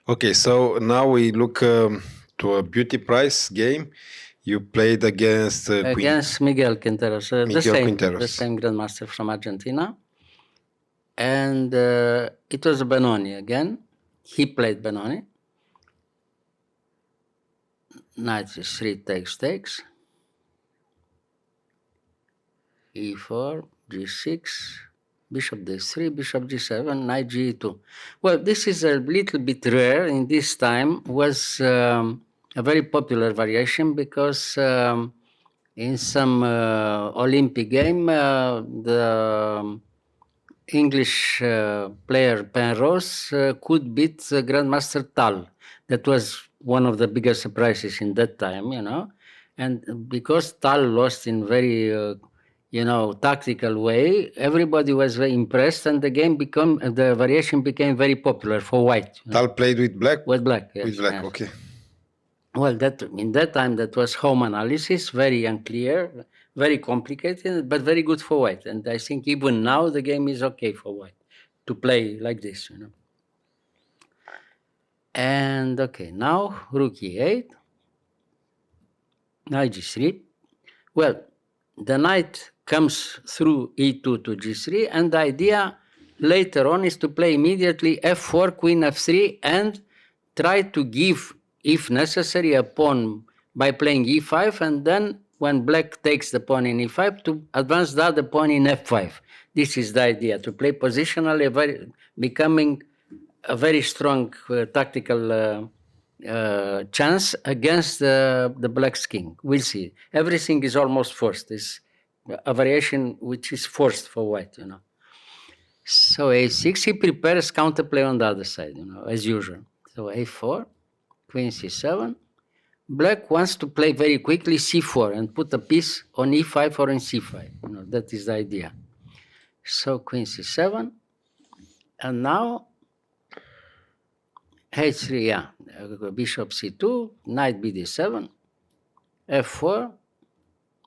Okay, so now we look to a beauty prize game. You played against Against Miguel Quinteros, Miguel the Quinteros. same grandmaster from Argentina. And it was Benoni again. He played Benoni. Knight g3 takes. e4, g6, bishop d3, bishop g7, knight g2. Well, this is a little bit rare in this time. Was a very popular variation because in some Olympic game, the English player Penrose could beat Grandmaster Tal. That was one of the biggest surprises in that time, And because Tal lost in very, tactical way, everybody was very impressed, and the variation became very popular for white. Tal played with black. With black, yes. With black, yes. okay. Well, in that time, that was home analysis, very unclear, very complicated, but very good for white. And I think even now the game is okay for white to play like this, And okay, now rook e8, knight g3. Well, the knight comes through e2 to g3, and the idea later on is to play immediately f4, queen f3, and try to give, if necessary, a pawn by playing e5, and then when black takes the pawn in e5, to advance the other pawn in f5. This is the idea, to play positionally, becoming a very strong tactical chance against the black's king. We'll see. Everything is almost forced. It's a variation which is forced for white, So a6, he prepares counterplay on the other side, as usual. So a4, queen c7. Black wants to play very quickly c4 and put a piece on e5 or on c5. That is the idea. So queen c7. And now h3, yeah, bishop c2, knight bd7, f4,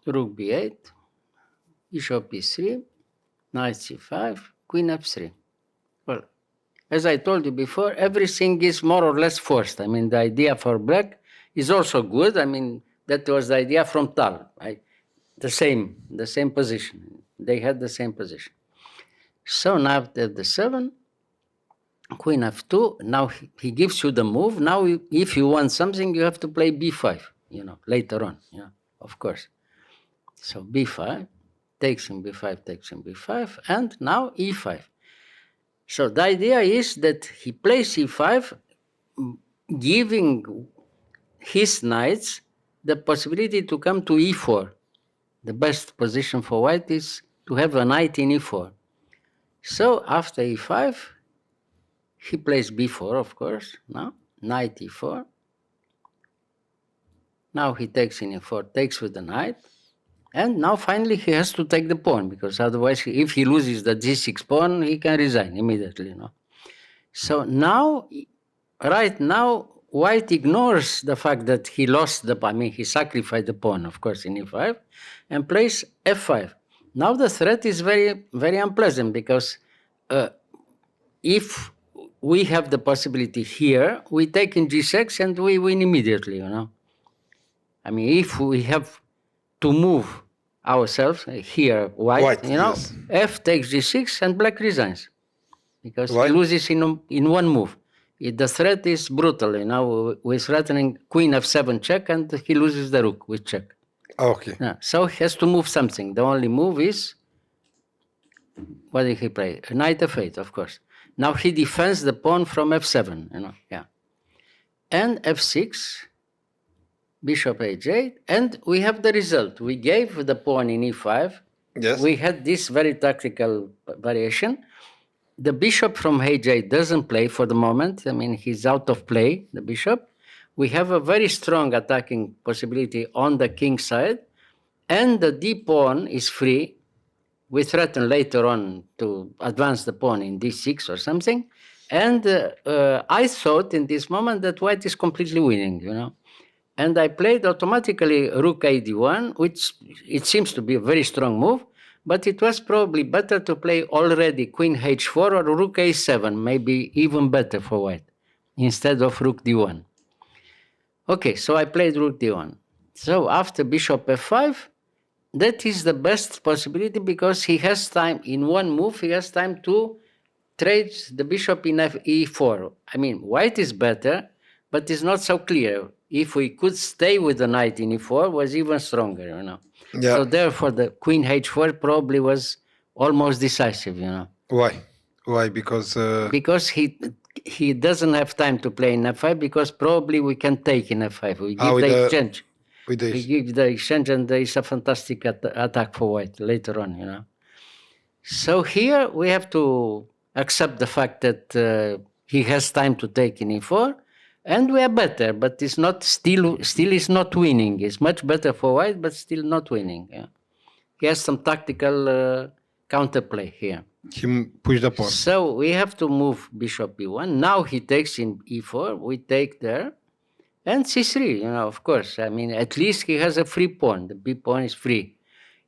rook b8, bishop e3, knight c5, queen f3. Well, as I told you before, everything is more or less forced. I mean, the idea for black is also good. I mean, that was the idea from Tal, right? The same position. They had the same position. So now at the 7, queen f2. Now he gives you the move. Now, if you want something, you have to play b5, later on, of course. So b5, takes him b5, takes him b5, and now e5. So the idea is that he plays e5, giving his knights the possibility to come to e4. The best position for white is to have a knight in e4. So after e5, he plays b4, of course, now, knight e4. Now he takes in e4, takes with the knight. And now finally he has to take the pawn, because otherwise, if he loses the g6 pawn, he can resign immediately, So now, right now, white ignores the fact that he lost he sacrificed the pawn, of course, in e5, and plays f5. Now the threat is very, very unpleasant, because if we have the possibility here, we take in g6 and we win immediately, I mean, if we have to move ourselves here, white, yes. f takes g6 and black resigns, because Why? he loses in one move. The threat is brutal, we're threatening queen f7 check, and he loses the rook with check. Okay. Yeah, so he has to move something. The only move is, what did he play? Knight f8, of course. Now he defends the pawn from f7, yeah. And f6, bishop h8, and we have the result. We gave the pawn in e5. Yes. We had this very tactical variation. The bishop from h8 doesn't play for the moment. I mean, he's out of play, the bishop. We have a very strong attacking possibility on the king side, and the d pawn is free. We threaten later on to advance the pawn in d6 or something. And I thought in this moment that white is completely winning, And I played automatically rook ad1, which it seems to be a very strong move, but it was probably better to play already queen h4 or rook a7, maybe even better for white. instead of rook d1. Okay, so I played rook d1. So after bishop f5, that is the best possibility because he has time, in one move, he has time to trade the bishop in e4. I mean, white is better, but it's not so clear. If we could stay with the knight in e4, was even stronger, you know. Yeah. So therefore, the queen h4 probably was almost decisive, you know. Why? Why? Because he doesn't have time to play in f5 because probably we can take in f5. We give the exchange. With We give the exchange and there is a fantastic attack for white later on, you know. So here we have to accept the fact that he has time to take in e4 and we are better, but it's not still is not winning. It's much better for white, but still not winning. Yeah. He has some tactical counterplay here. He pushed the pawn. So we have to move bishop e1. Now he takes in e4. We take there. And c3, you know, of course. I mean, at least he has a free pawn. The b pawn is free.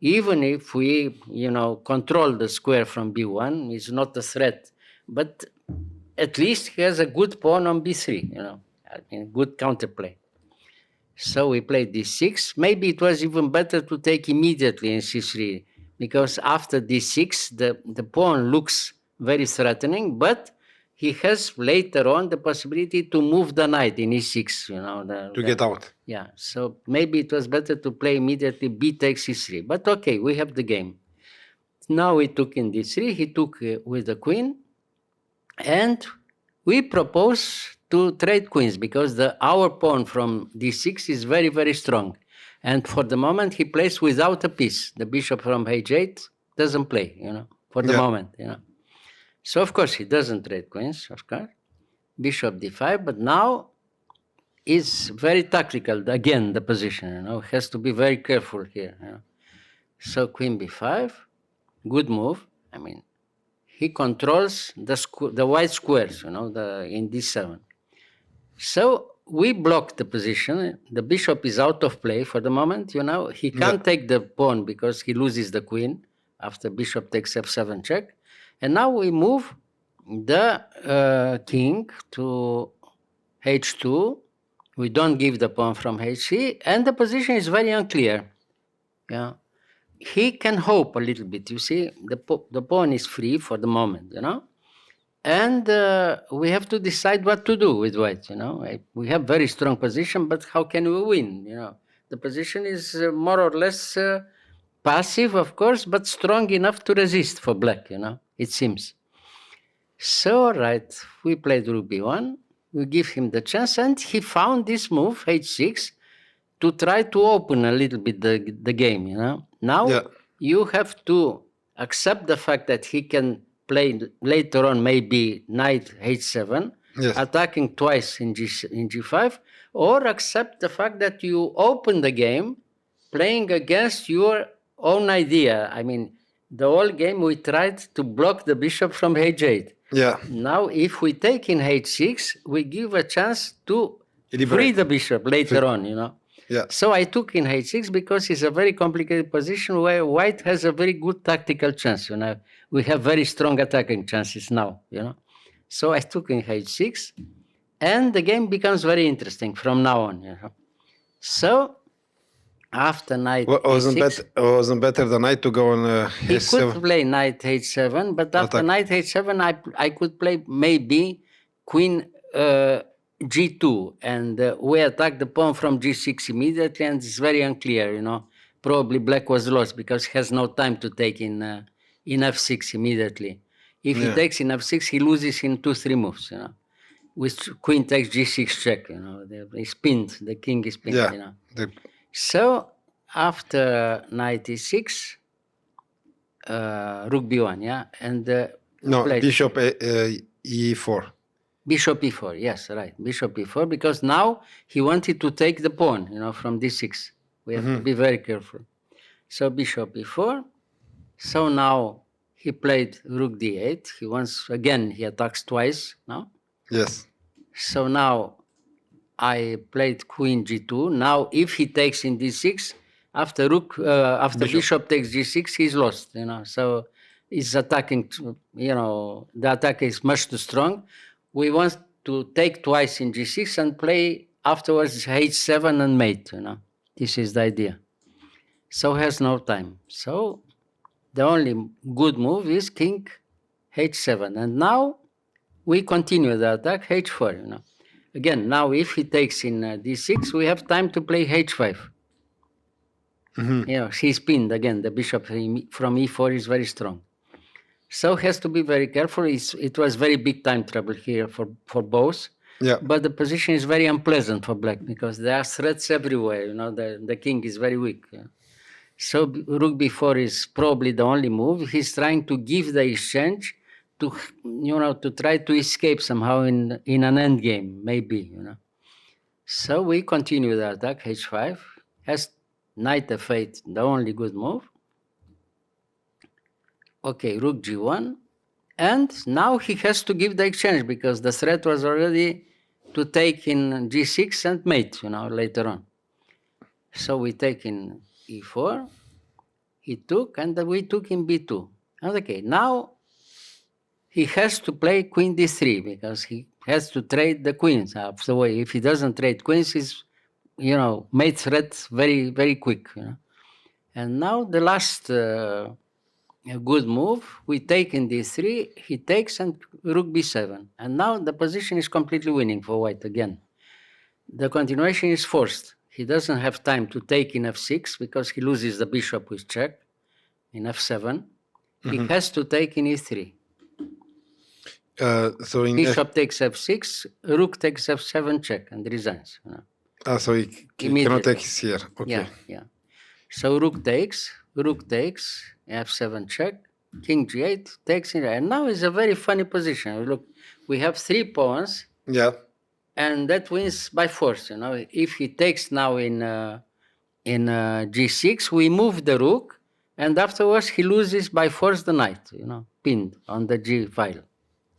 Even if we, you know, control the square from b1, it's not a threat. But at least he has a good pawn on b3, you know. I mean, good counterplay. So we played d6. Maybe it was even better to take immediately in c3 because after d6, the pawn looks very threatening, but he has later on the possibility to move the knight in e6, you know. To get out. Yeah, so maybe it was better to play immediately b takes e3. But okay, we have the game. Now we took in d3, he took with the queen, and we propose to trade queens because our pawn from d6 is very, very strong. And for the moment, he plays without a piece. The bishop from h8 doesn't play, you know, for the moment, you know. So, of course, he doesn't trade queens, of course. Bishop d5, but now is very tactical. Again, the position, you know, has to be very careful here. You know. So, queen b5, good move. I mean, he controls the white squares, you know, in d7. So we block the position. The bishop is out of play for the moment, you know. He can't take the pawn because he loses the queen after bishop takes f7 check. And now we move the king to h2. We don't give the pawn from h3, and the position is very unclear. Yeah. He can hope a little bit. You see, the pawn is free for the moment, you know. And we have to decide what to do with white, you know. We have very strong position, but how can we win, you know? The position is more or less passive, of course, but strong enough to resist for black, you know, it seems. So, right, we played rook b1. We give him the chance, and he found this move, h6, to try to open a little bit the game, you know. Now you have to accept the fact that he can play later on maybe knight h7, attacking twice in g5, or accept the fact that you open the game playing against your own idea. I mean, the whole game we tried to block the bishop from h8. Yeah. Now, if we take in h6, we give a chance to free the bishop later on, you know. Yeah. So I took in h6 because it's a very complicated position where white has a very good tactical chance, you know. We have very strong attacking chances now, you know. So I took in h6, and the game becomes very interesting from now on, you know. So after knight wasn't better the knight to go on he h7? Could play knight h7, but after knight h7, I could play maybe queen g2, and we attack the pawn from g6 immediately, and it's very unclear, you know. Probably black was lost because he has no time to take in f6 immediately. If he takes in f6, he loses in 2-3 moves, you know. With queen takes g6 check, you know. He's pinned, the king is pinned, you know. So after knight e6, rook b1, yeah, and bishop e4. Bishop e4, yes, right, bishop e4, because now he wanted to take the pawn, you know, from d6. We have to be very careful. So bishop e4. So now he played rook d8. He attacks twice now. Yes. So now I played queen g2. Now if he takes in d6, after bishop takes g6, he's lost, you know. So he's attacking, you know, the attack is much too strong. We want to take twice in g6 and play afterwards h7 and mate, This is the idea. So has no time. So the only good move is king h7. And now we continue the attack h4, Again, now if he takes in d6, we have time to play h5. He's pinned again. The bishop from e4 is very strong. So has to be very careful. It was very big time trouble here for both. Yeah. But the position is very unpleasant for black because there are threats everywhere. The king is very weak. So rook b4 is probably the only move. He's trying to give the exchange to try to escape somehow in an endgame, maybe. So we continue the attack. h5 has knight f8, the only good move. Okay, rook g1. And now he has to give the exchange because the threat was already to take in g6 and mate, later on. So we take in e4. He took, and we took in b2. Okay, now he has to play queen d3 because he has to trade the queens. The way, if he doesn't trade queens, he's, mate threat very, very quick. And now the last good move, we take in d3, he takes, and rook b7. And now the position is completely winning for white again. The continuation is forced. He doesn't have time to take in f6 because he loses the bishop with check in f7. He has to take in e3. So in bishop takes f6, rook takes f7 check and resigns. So he cannot take his here. Okay. Yeah. So rook takes, f7 check, king g8 takes in, and now is a very funny position. Look, we have 3 pawns. Yeah. And that wins by force. If he takes now in g6, we move the rook, and afterwards he loses by force the knight. Pinned on the g file.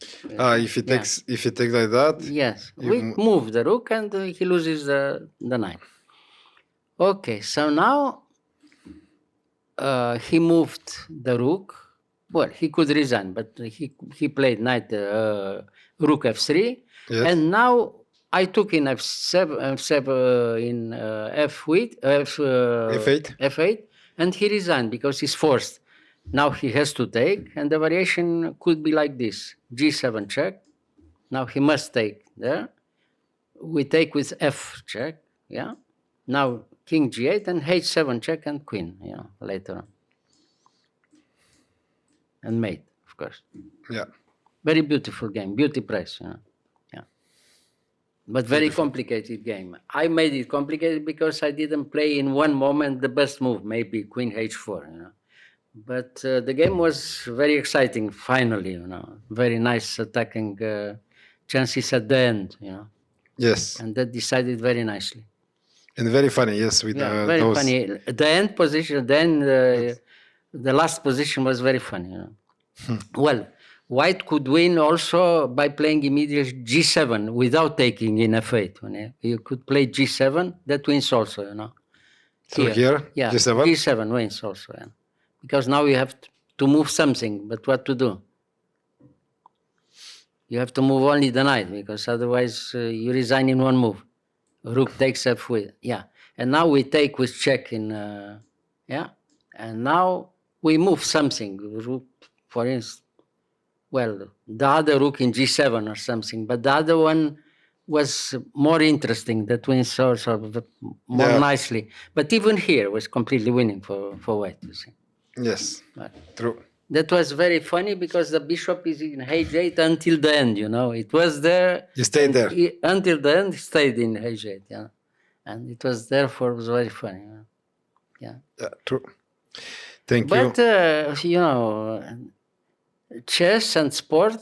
If he takes like that. Yes, we move the rook, and he loses the knight. Okay, so now he moved the rook. Well, he could resign, but he played knight rook f3, yes. And now I took in f7 in f8, and he resigned because he's forced. Now he has to take, and the variation could be like this: g7 check. Now he must take there. We take with f check, yeah. Now king g8 and h7 check and queen, later on. And mate, of course. Yeah. Very beautiful game, beauty price, Yeah. But very complicated game. I made it complicated because I didn't play in one moment the best move, maybe queen h4, But the game was very exciting, finally, Very nice attacking chances at the end, Yes. And that decided very nicely. And very funny, yes. With very those... funny. The end position, the last position was very funny, Well, white could win also by playing immediately g7 without taking in f8. You could play g7, that wins also, So here yeah, g7? g7 wins also, Because now you have to move something, but what to do? You have to move only the knight, because otherwise you resign in one move. Rook takes f8, And now we take with check in, And now we move something. Rook, for instance, the other rook in g7 or something, but the other one was more interesting. That wins also more nicely. But even here was completely winning for white, you see. Yes, true. That was very funny because the bishop is in h8 until the end, It was there. You stayed there. Until the end, he stayed in h8, And it was therefore was very funny. Yeah, true. Thank you. But, chess and sport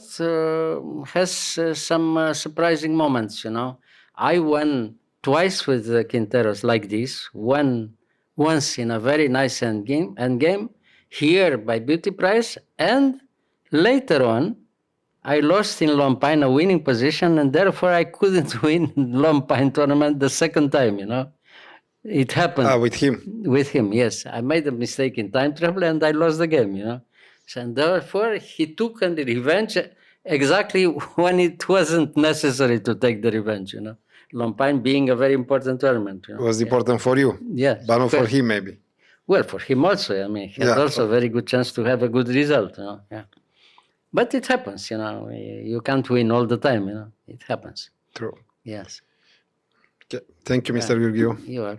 has some surprising moments, I won twice with the Quinteros like this. Once in a very nice endgame, here by beauty price, and later on, I lost in Lompine a winning position, and therefore I couldn't win Lompine tournament the second time, It happened. With him? With him, yes. I made a mistake in time travel, and I lost the game, And therefore, he took and revenge, exactly when it wasn't necessary to take the revenge, you know. Lompine being a very important tournament, you It know. was Yeah. important for you, Yes. but not for him, maybe. Well, for him also. I mean, he had Yeah. also a very good chance to have a good result, you know. Yeah. But it happens, you know. You can't win all the time, you know. It happens. True. Yes. Okay. Thank you, Mr. Right. Gheorghiu. You are.